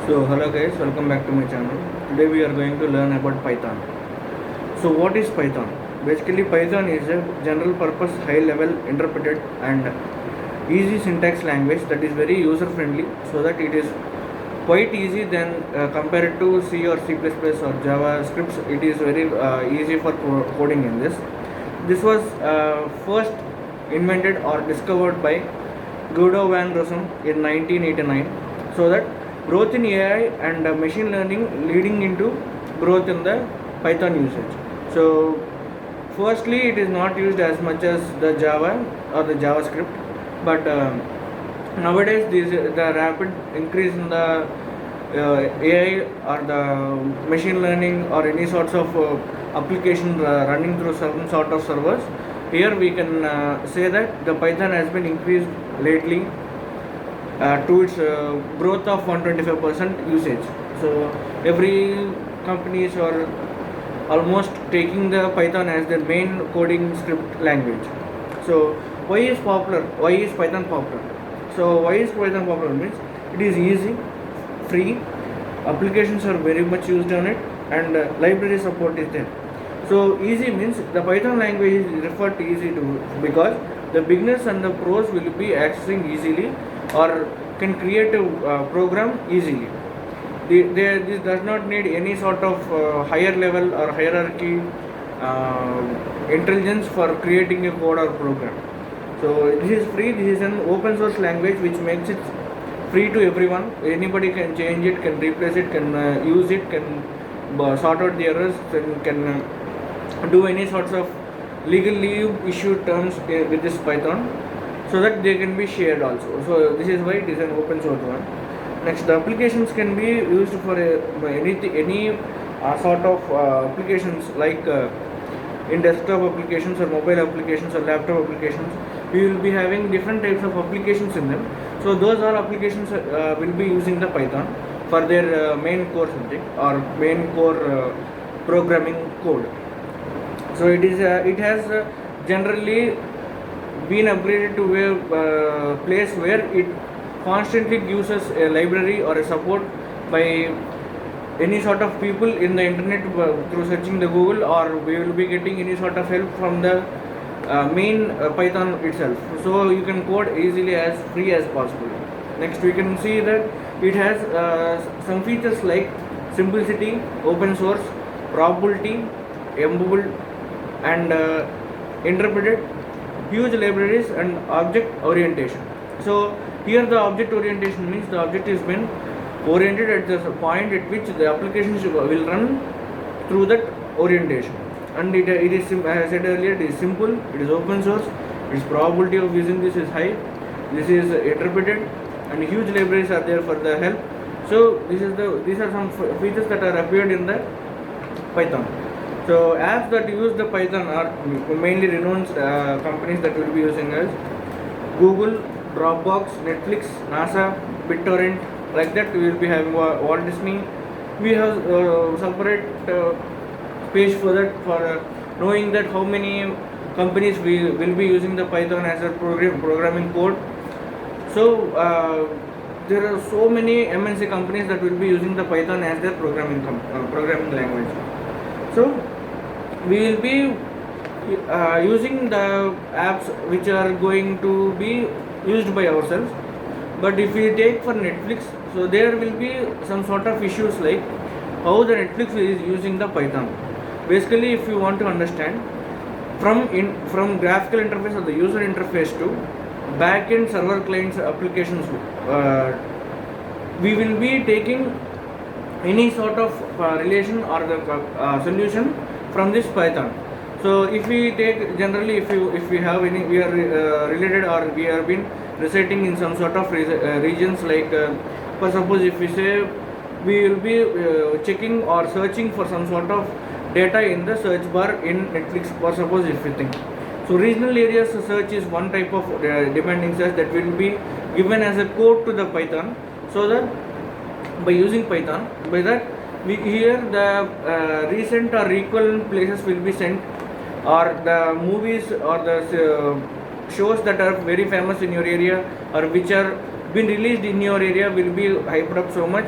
So hello guys, welcome back to my channel. Today we are going to learn about Python. So what is Python? Basically Python is a general purpose high level interpreted and easy syntax language that is very user friendly, so that it is quite easy than compared to C or C++ or JavaScript. It is very easy for coding in this. This was first invented or discovered by Guido van Rossum in 1989, so that growth in AI and machine learning leading into growth in the Python usage. So firstly, it is not used as much as the Java or the JavaScript, but nowadays the rapid increase in the AI or the machine learning or any sorts of application running through some sort of servers. Here we can say that the Python has been increased lately to its growth of 125% usage. So every companies are almost taking the Python as their main coding script language. So why is popular? Why is Python popular? So why is Python popular means it is easy, free, applications are very much used on it, and library support is there. So easy means the Python language is referred to easy to because the beginners and the pros will be accessing easily or can create a program easily. This does not need any sort of higher level or hierarchy intelligence for creating a code or program. So this is free. This is an open source language which makes it free to everyone. Anybody can change it, can replace it, can use it, can sort out the errors, and can do any sorts of legally issued terms with this Python, so that they can be shared also. So this is why it is an open source one. Next, the applications can be used for any sort of applications like in desktop applications or mobile applications or laptop applications. We will be having different types of applications in them. So those all applications will be using the Python for their main core subject or main core programming code. So it has generally been upgraded to a place where it constantly gives us a library or a support by any sort of people in the internet through searching the Google, or we will be getting any sort of help from the main Python itself. So you can code easily as free as possible. Next, we can see that it has some features like simplicity, open source, probability, embeddable, and interpreted, huge libraries, and object orientation. So here the object orientation means the object is been oriented at the point at which the applications will run through that orientation. And it is, as I said earlier, it is simple, it is open source, its probability of using this is high, this is interpreted, and huge libraries are there for the help. So these are some features that are appeared in the Python. So apps that use the Python are mainly renowned companies that will be using as Google, Dropbox, Netflix, NASA, BitTorrent. Like that, we will be having Walt Disney. We have separate page for that, for knowing that how many companies we will be using the Python as a programming code. So there are so many MNC companies that will be using the Python as their programming language. So we will be using the apps which are going to be used by ourselves. But if we take for Netflix, so there will be some sort of issues like how the Netflix is using the Python. Basically, if you want to understand from graphical interface or the user interface to backend server clients applications, we will be taking any sort of relation or the solution from this Python. So if we take generally, if we have any, we are related or we have been residing in some sort of regions, like for suppose if we say we will be checking or searching for some sort of data in the search bar in Netflix, for suppose if we think. So regional areas search is one type of demanding search that will be given as a code to the Python, so that by using Python, by that we here the recent or equivalent places will be sent, or the movies or the shows that are very famous in your area or which are been released in your area will be hyped up so much.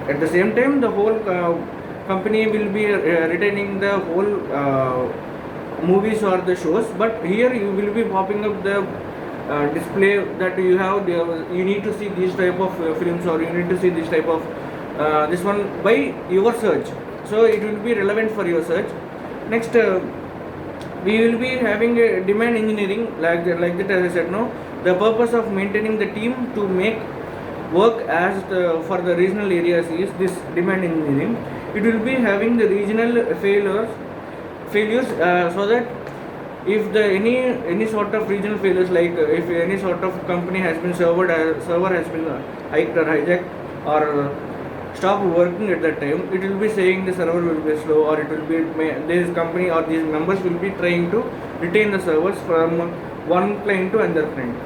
At the same time, the whole company will be retaining the whole movies or the shows, but here you will be popping up the display that you have you need to see these type of films, or you need to see this type of this one by your search. So it will be relevant for your search. Next, we will be having a demand engineering, like that as I said. No, the purpose of maintaining the team to make work as for the regional areas is this demand engineering. It will be having the regional failures, so that if the any sort of regional failures, like if any sort of company has been server has been hiked or hijacked or stop working at that time, it will be saying the server will be slow, or it will be this company or these members will be trying to retain the servers from one client to another client.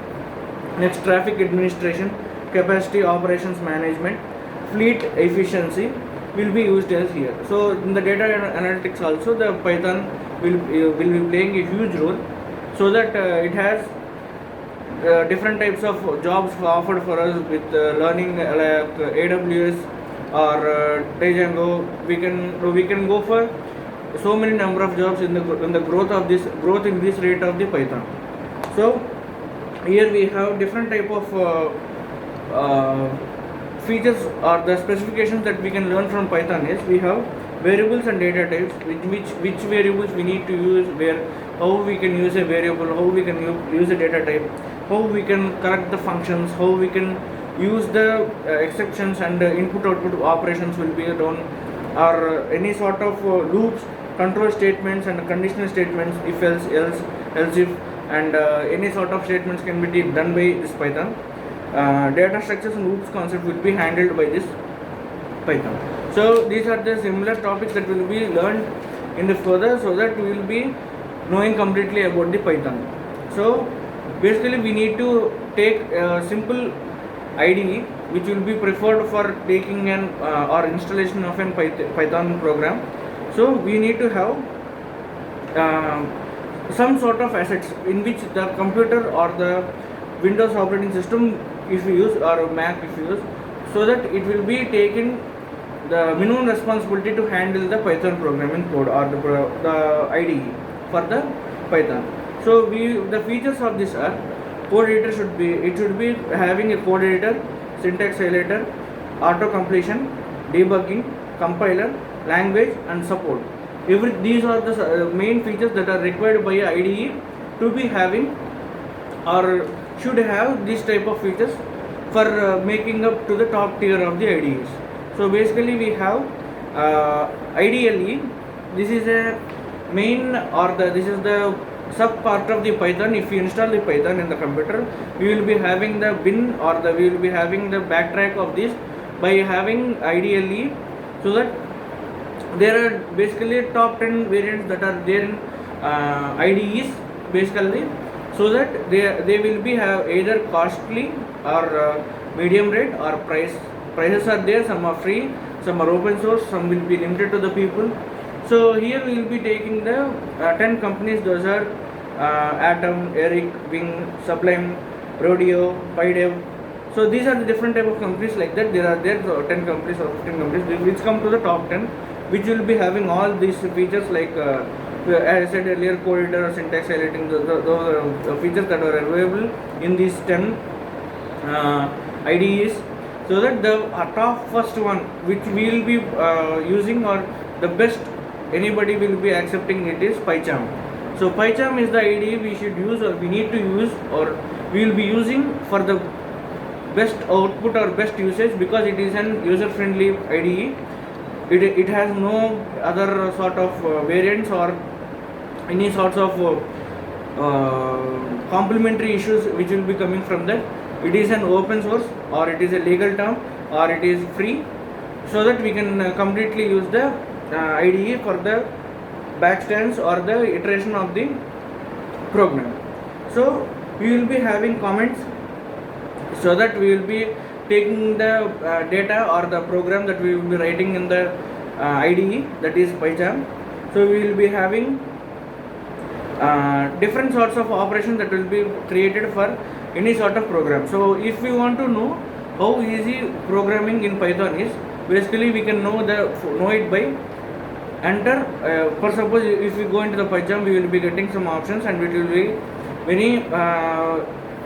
Next, traffic administration, capacity operations management, fleet efficiency will be used as here. So in the data analytics also, the Python will be playing a huge role, so that it has different types of jobs offered for us with learning, like AWS or Django. We can go for so many number of jobs in the growth in this rate of the Python. So here we have different type of features or the specifications that we can learn from Python. Is we have variables and data types, which variables we need to use, where how we can use a variable, how we can use a data type, how we can correct the functions, how we can use the exceptions, and input output operations will be done, or any sort of loops, control statements and conditional statements, if else if, and any sort of statements can be done by this Python. Data structures and loops concept will be handled by this Python. So these are the similar topics that will be learned in the further, so that we will be knowing completely about the Python. So basically we need to take a simple IDE which will be preferred for taking an or installation of an Python program. So we need to have some sort of assets in which the computer or the Windows operating system if you use, or Mac if you use, so that it will be taken the minimum responsibility to handle the Python programming code or the IDE for the Python. So the features of this are: code editor should be having a code editor, syntax highlighter, auto completion, debugging, compiler, language, and support. These are the main features that are required by IDE to be having, or should have these type of features for making up to the top tier of the IDEs. So basically we have ideally this is a main, or this is the sub part of the Python. If you install the Python in the computer, we will be having the bin, or we will be having the backtrack of this by having IDLE, so that there are basically top 10 variants that are there in IDEs basically, so that they will be have either costly or medium rate or prices are there. Some are free, some are open source, some will be limited to the people. So here we will be taking the 10 companies. Those are Atom, Eric, Bing, Sublime, Rodeo, PyDev. So these are the different type of companies like that. There are 10 companies or 15 companies which come to the top 10, which will be having all these features, like as I said earlier, code editor or syntax highlighting. Those features that are available in these 10 IDEs. So that the top first one which we will be using, or the best anybody will be accepting, it is PyCharm. So PyCharm is the IDE we should use, or we need to use, or we will be using for the best output or best usage, because it is an user friendly IDE. It has no other sort of variants or any sorts of complementary issues which will be coming from that. It is an open source, or it is a legal term, or it is free, so that we can completely use the IDE for the backstands or the iteration of the program. So we will be having comments, so that we will be taking the data or the program that we will be writing in the IDE, that is PyCharm. So we will be having different sorts of operations that will be created for any sort of program. So if we want to know how easy programming in Python is, basically we can know it by enter. For suppose if we go into the PyCharm, we will be getting some options, and it will be very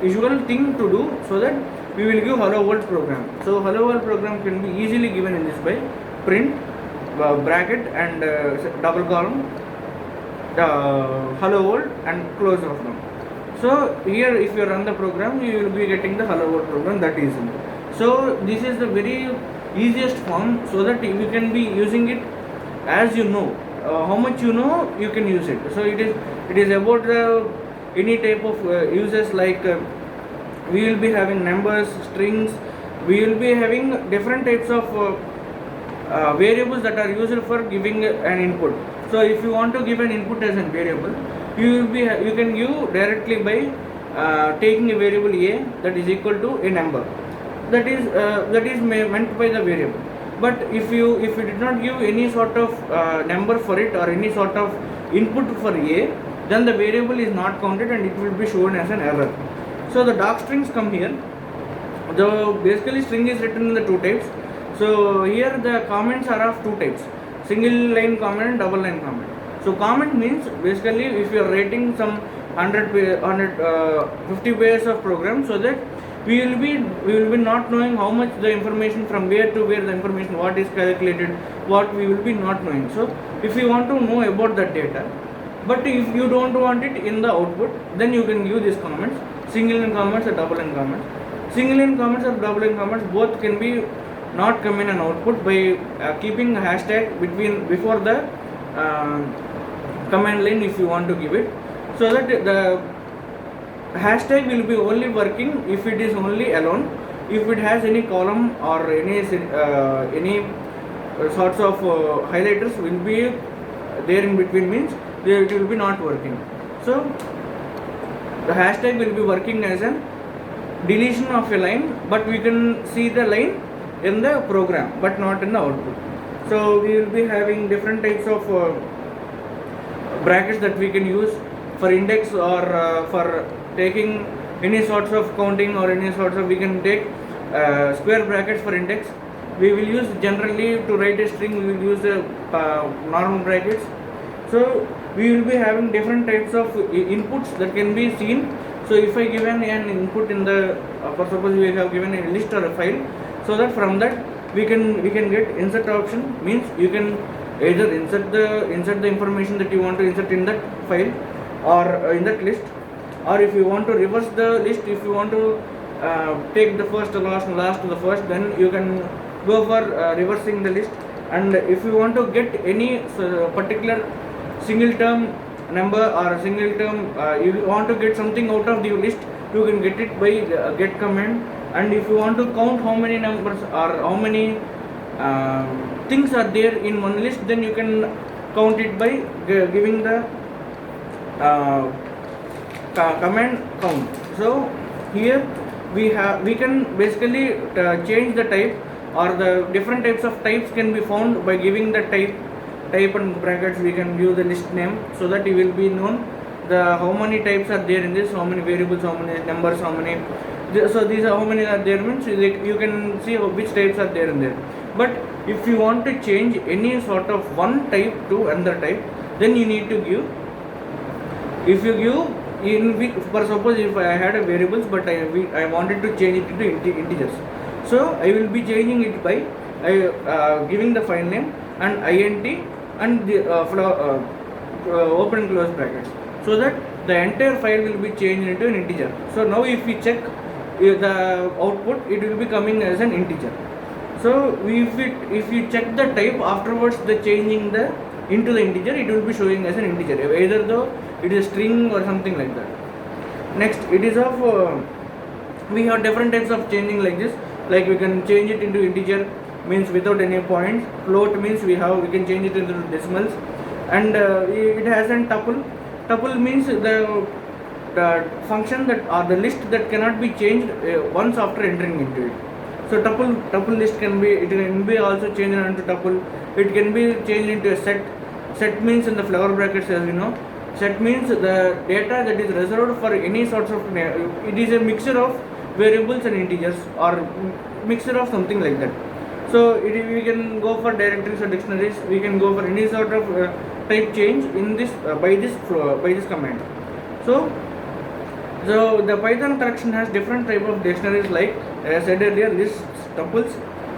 usual thing to do, so that we will give hello world program. So hello world program can be easily given in this by print bracket and double column hello world and close of them. So here if you run the program, you will be getting the hello world program that is in. So this is the very easiest form, so that we can be using it as you know, how much you know you can use it. So it is about any type of uses, like we will be having numbers, strings, we will be having different types of variables that are used for giving an input. So if you want to give an input as a variable, you can give directly by taking a variable a that is equal to a number that is meant by the variable. But if you did not give any sort of number for it, or any sort of input for a, then the variable is not counted and it will be shown as an error. So the doc strings come here. The basically string is written in the two types. So here the comments are of two types: single line comment and double line comment. So comment means basically if you are writing some 50 pages of program, so that we will be not knowing how much the information from where to where the information, what is calculated, what we will be not knowing. So if you want to know about that data, but if you don't want it in the output, then you can use these comments, single line comments or double line comments. Single line comments or double line comments both can be not come in an output by keeping a hashtag before the command line if you want to give it, so that the hashtag will be only working if it is only alone. If it has any column or any sorts of highlighters will be there in between, means it will be not working. So the hashtag will be working as a deletion of a line, but we can see the line in the program but not in the output. So we will be having different types of brackets that we can use for index, or for taking any sorts of counting, or any sorts of, we can take square brackets for index. We will use generally to write a string, we will use normal brackets. So we will be having different types of inputs that can be seen. So if I given an input in the for suppose we have given a list or a file, so that from that we can get insert option, means you can either insert the information that you want to insert in that file or in that list, or if you want to reverse the list, if you want to take the first to last and last to the first, then you can go for reversing the list. And if you want to get any particular single term number or a single term, you want to get something out of the list, you can get it by get command. And if you want to count how many numbers or how many things are there in one list, then you can count it by giving the command count. So here we can basically change the type, or the different types of types can be found by giving the type and brackets. We can give the list name, so that it will be known how many types are there in this, how many variables, how many numbers, how many. So these are how many are there, means you can see which types are there in there. But if you want to change any sort of one type to another type, then you need to give. If you give for suppose if I had a variables, but I wanted to change it into integers, so I will be changing it by giving the file name and int and the open and close brackets, so that the entire file will be changed into an integer. So now if we check the output, it will be coming as an integer. So if you check the type afterwards, the changing into the integer, it will be showing as an integer, either though it is a string or something like that. Next, it is of we have different types of changing like this. Like we can change it into integer, means without any points. Float means we can change it into decimals, and it has a tuple. Tuple means the function that, or the list that cannot be changed once after entering into it. So tuple list can be also changed into tuple. It can be changed into a set. Set means in the flower brackets, as we know. Set means the data that is reserved for any sorts of, it is a mixture of variables and integers, or mixture of something like that. So we can go for directories or dictionaries. We can go for any sort of type change in this by this command. So the Python collection has different type of dictionaries, like as I said earlier, lists, tuples,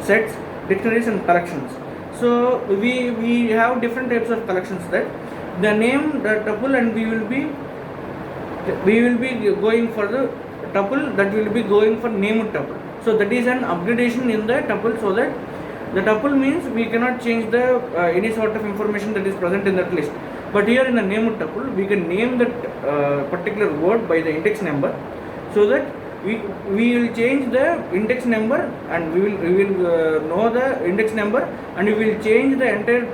sets, dictionaries, and collections. So we have different types of collections, that the name the tuple, and we will be going for the tuple, that will be going for named tuple. So that is an upgradation in the tuple, so that the tuple means we cannot change the any sort of information that is present in that list. But here in the named tuple, we can name that particular word by the index number, so that we will change the index number, and we will know the index number, and we will change the entire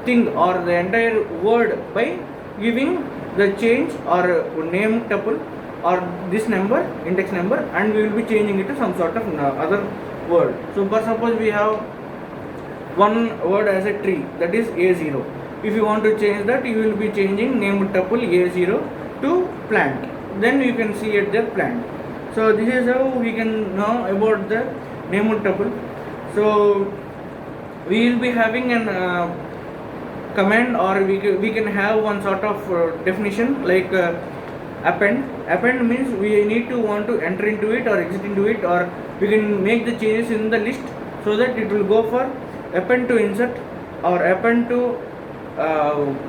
thing or the entire word by giving the change or name tuple or this number, index number, and we will be changing it to some sort of other word. So for suppose we have one word as a tree, that is A0. If you want to change that, you will be changing name tuple A0 to plant. Then you can see it there, plant. So this is how we can know about the name tuple. So we will be having an command, or we can have one sort of definition, like append. Append means we need to want to enter into it or exit into it, or we can make the changes in the list, so that it will go for append to insert, or append to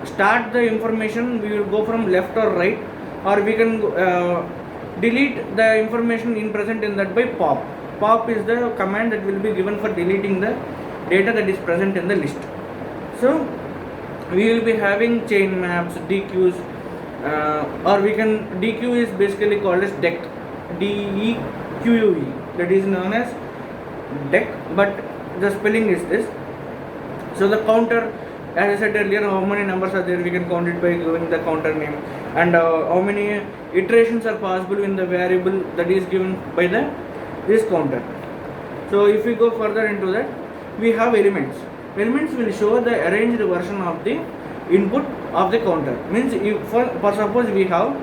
start the information. We will go from left or right, or we can delete the information in present in that by pop. Pop is the command that will be given for deleting the data that is present in the list. So we will be having chain maps, DQs, or we can, DQ is basically called as DEQ, DEQUE, that is known as DEQ, but the spelling is this. So the counter, as I said earlier, how many numbers are there, we can count it by giving the counter name, and how many iterations are possible in the variable that is given by this counter. So if we go further into that, we have elements. Elements will show the arranged version of the input of the counter. Means if for suppose we have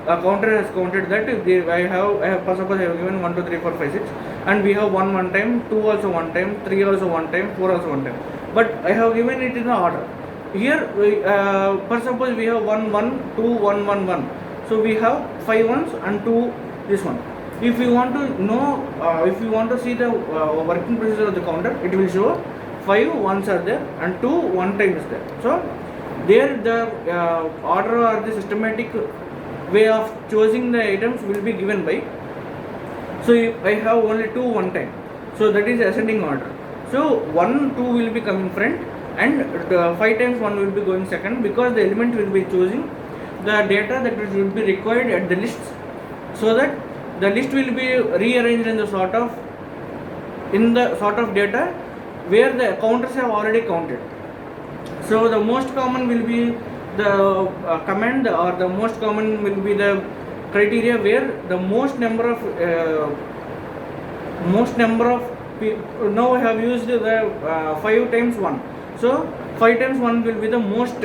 a counter has counted that I have for suppose I have given 1 2 3 4 5 6, and we have 1 one time, 2 also one time, 3 also one time, 4 also one time, but I have given it in the order. Here for suppose we have 1 1 2 1 1 1, so we have 5 ones and 2 this one. If you want to know, if you want to see the working procedure of the counter, it will show 5 ones are there and 2 one time is there. So there the order or the systematic way of choosing the items will be given by. So if I have only 2 one time, so that is ascending order. So 1 2 will be coming front, and 5 times 1 will be going second, because the element will be choosing the data that will be required at the lists, so that the list will be rearranged in the sort of data where the counters have already counted. So the most common will be the command, or the most common will be the criteria where the most number of now I have used the 5 times 1. So 5 times 1 will be the most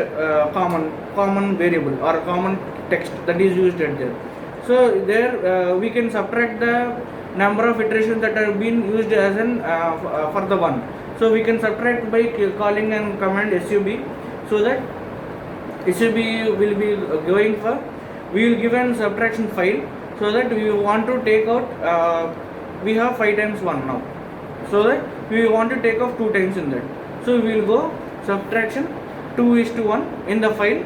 common variable or common text that is used at there. So there we can subtract the number of iterations that have been used as an for the 1. So we can subtract by calling an command sub, so that sub will be going for, we will give an subtraction file, so that we want to take out we have 5 times 1 now, so that we want to take off 2 times in that. So we will go subtraction 2:1 in the file,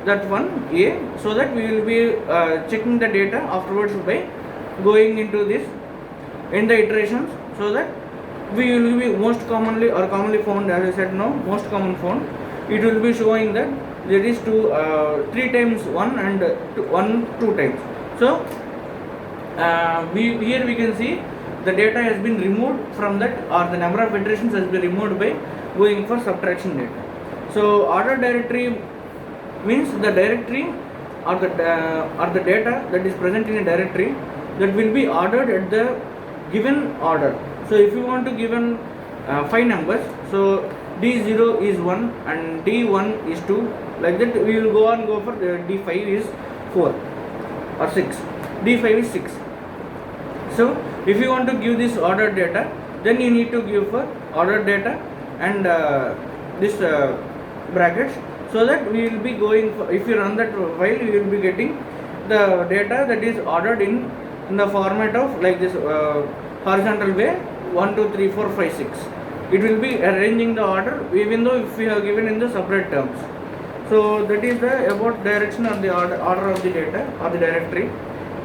that one A, so that we will be checking the data afterwards by going into this in the iterations, so that we will be most commonly or commonly found, as I said now, most common found, it will be showing that there is 3 times 1 and 2 times. So here we can see the data has been removed from that, or the number of iterations has been removed by going for subtraction data. So order directory means the directory or the data that is present in a directory that will be ordered at the given order. So if you want to given 5 numbers, so D0 is 1 and D1 is 2, like that we will go for D5 is 4 or 6, D5 is 6. So if you want to give this ordered data, then you need to give for ordered data and this brackets, so that we will be going for, if you run that file, you will be getting the data that is ordered in the format of like this horizontal way 1 2 3 4 5 6. It will be arranging the order even though if we have given in the separate terms. So that is the about direction of the order of the data or the directory.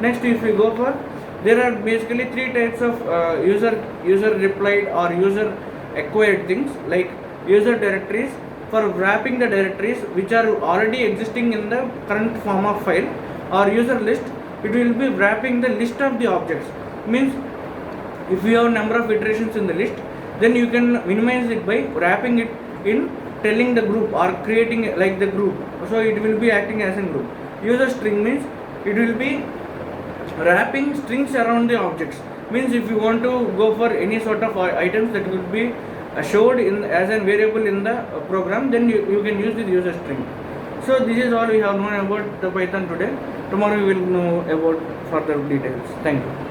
Next, if we go for, there are basically three types of user replied or user acquired things, like user directories for wrapping the directories which are already existing in the current form of file, or user list, it will be wrapping the list of the objects. Means if you have number of iterations in the list, then you can minimize it by wrapping it in telling the group or creating like the group, so it will be acting as a group. User string means it will be wrapping strings around the objects. Means if you want to go for any sort of items that will be showed in as a variable in the program, then you can use the user string. So this is all we have known about the Python today. Tomorrow we will know about further details. Thank you.